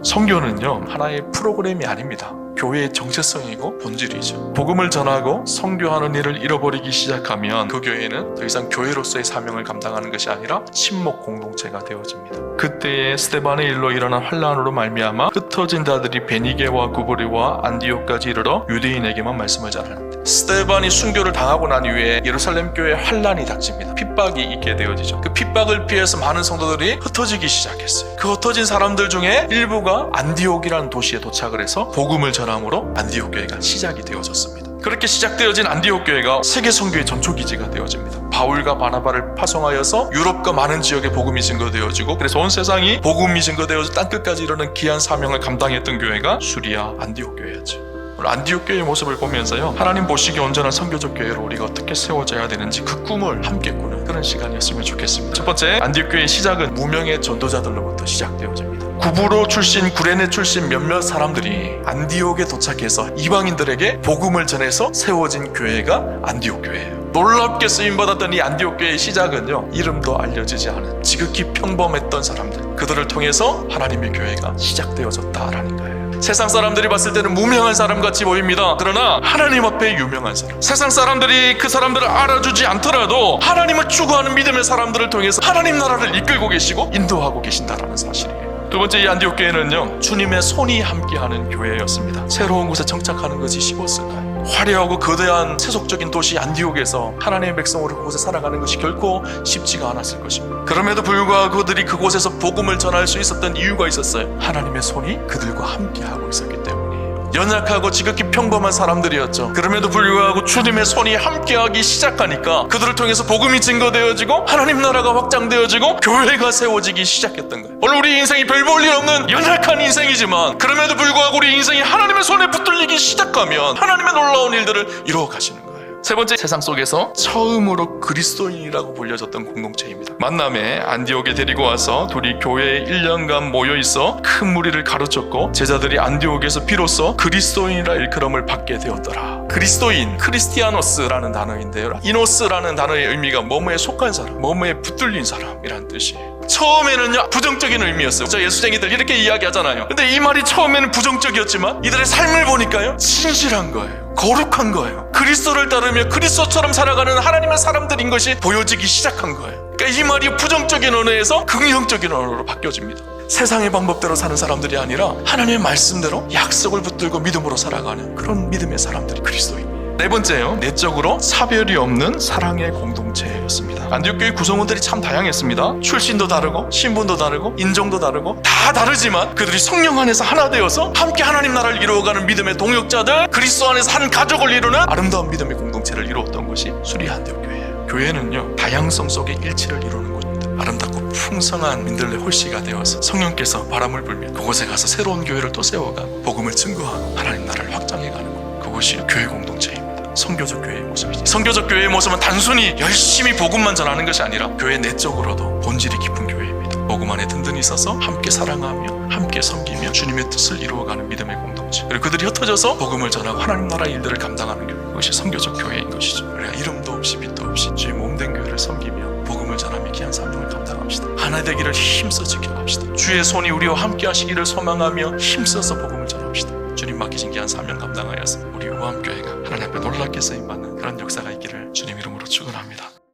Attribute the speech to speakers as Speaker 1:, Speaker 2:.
Speaker 1: 선교는요, 하나의 프로그램이 아닙니다. 교회의 정체성이고 본질이죠. 복음을 전하고 선교하는 일을 잃어버리기 시작하면 그 교회는 더 이상 교회로서의 사명을 감당하는 것이 아니라 친목 공동체가 되어집니다. 그때의 스데반의 일로 일어난 환란으로 말미암아 흩어진 자들이 베니게와 구브리와 안디옥까지 이르러 유대인에게만 말씀을 전하는데, 스데반이 순교를 당하고 난 이후에 예루살렘 교회에 환란이 닥칩니다. 핍박이 있게 되어지죠. 그 핍박을 피해서 많은 성도들이 흩어지기 시작했어요. 그 흩어진 사람들 중에 일부가 안디옥이라는 도시에 도착을 해서 복음을 전함으로 안디옥 교회가 시작이 되어졌습니다. 그렇게 시작되어진 안디옥 교회가 세계 선교의 전초기지가 되어집니다. 바울과 바나바를 파송하여서 유럽과 많은 지역에 복음이 증거되어지고, 그래서 온 세상이 복음이 증거되어져 땅끝까지 이르는 귀한 사명을 감당했던 교회가 수리아 안디옥 교회였죠. 안디옥 교회의 모습을 보면서요, 하나님 보시기에 온전한 선교적 교회로 우리가 어떻게 세워져야 되는지 그 꿈을 함께 꾸는 그런 시간이었으면 좋겠습니다. 첫 번째, 안디옥 교회의 시작은 무명의 전도자들로부터 시작되어집니다. 구브로 출신, 구레네 출신 몇몇 사람들이 안디옥에 도착해서 이방인들에게 복음을 전해서 세워진 교회가 안디옥 교회예요. 놀랍게 쓰임받았던 이 안디옥 교회의 시작은요, 이름도 알려지지 않은 지극히 평범했던 사람들, 그들을 통해서 하나님의 교회가 시작되어졌다라는 거예요. 세상 사람들이 봤을 때는 무명한 사람같이 보입니다. 그러나 하나님 앞에 유명한 사람, 세상 사람들이 그 사람들을 알아주지 않더라도 하나님을 추구하는 믿음의 사람들을 통해서 하나님 나라를 이끌고 계시고 인도하고 계신다라는 사실이에요. 두 번째, 이 안디옥 교회는요, 주님의 손이 함께하는 교회였습니다. 새로운 곳에 정착하는 것이 쉬웠을까요? 화려하고 거대한 세속적인 도시 안디옥에서 하나님의 백성으로 그곳에 살아가는 것이 결코 쉽지가 않았을 것입니다. 그럼에도 불구하고 그들이 그곳에서 복음을 전할 수 있었던 이유가 있었어요. 하나님의 손이 그들과 함께하고 있었기 때문이에요. 연약하고 지극히 평범한 사람들이었죠. 그럼에도 불구하고 주님의 손이 함께하기 시작하니까 그들을 통해서 복음이 증거되어지고 하나님 나라가 확장되어지고 교회가 세워지기 시작했던 거예요. 오늘 우리 인생이 별 볼 일 없는 연약한 인생이지만, 그럼에도 불구하고 우리 인생이 하나님의 손에 붙들리기 시작하면 하나님의 놀라운 일들을 이루어 가시는 거예요. 세 번째, 세상 속에서 처음으로 그리스도인이라고 불려졌던 공동체입니다. 만남에 안디옥에 데리고 와서 둘이 교회에 1년간 모여있어 큰 무리를 가르쳤고, 제자들이 안디옥에서 비로소 그리스도인이라 일컬음을 받게 되었더라. 그리스도인, 크리스티아노스라는 단어인데요, 이노스라는 단어의 의미가 뭐뭐에 속한 사람, 뭐뭐에 붙들린 사람이라는 뜻이에요. 처음에는요, 부정적인 의미였어요. 저 예수쟁이들 이렇게 이야기하잖아요. 근데 이 말이 처음에는 부정적이었지만 이들의 삶을 보니까요, 진실한 거예요. 거룩한 거예요. 그리스도를 따르며 그리스도처럼 살아가는 하나님의 사람들인 것이 보여지기 시작한 거예요. 그러니까 이 말이 부정적인 언어에서 긍정적인 언어로 바뀌어집니다. 세상의 방법대로 사는 사람들이 아니라 하나님의 말씀대로 약속을 붙들고 믿음으로 살아가는 그런 믿음의 사람들이 그리스도입니다. 네 번째요, 내적으로 사별이 없는 사랑의 공동체였습니다. 안디옥 교회 구성원들이 참 다양했습니다. 출신도 다르고 신분도 다르고 인종도 다르고 다 다르지만 그들이 성령 안에서 하나 되어서 함께 하나님 나라를 이루어가는 믿음의 동역자들, 그리스도 안에서 한 가족을 이루는 아름다운 믿음의 공동체를 이루었던 것이 수리아 안디옥 교회예요. 교회는요, 다양성 속에 일치를 이루는 곳입니다. 아름답고 풍성한 민들레 홀씨가 되어서 성령께서 바람을 불며 그곳에 가서 새로운 교회를 또 세워가고 복음을 증거하고 하나님 나라를 확장해가는 곳, 그것이 교회 공동체입니다. 선교적 교회의 모습이지. 선교적 교회의 모습은 단순히 열심히 복음만 전하는 것이 아니라 교회 내적으로도 본질이 깊은 교회입니다. 복음 안에 든든히 서서 함께 사랑하며 함께 섬기며 주님의 뜻을 이루어가는 믿음의 공동체, 그리고 그들이 흩어져서 복음을 전하고 하나님 나라 일들을 감당하는 교회, 그것이 선교적 교회인 것이죠. 우리가 이름도 없이 빛도 없이 주의 몸된 교회를 섬기며 복음을 전하며 귀한 사명을 감당합시다. 하나 되기를 힘써 지켜갑시다. 주의 손이 우리와 함께 하시기를 소망하며 힘써서 복음을 전합시다. 주님 맡기신 귀한 사명 감당하여서 우리 우암교회가 하나님 앞에 놀랍게 쓰임받는 그런 역사가 있기를 주님 이름으로 축원합니다.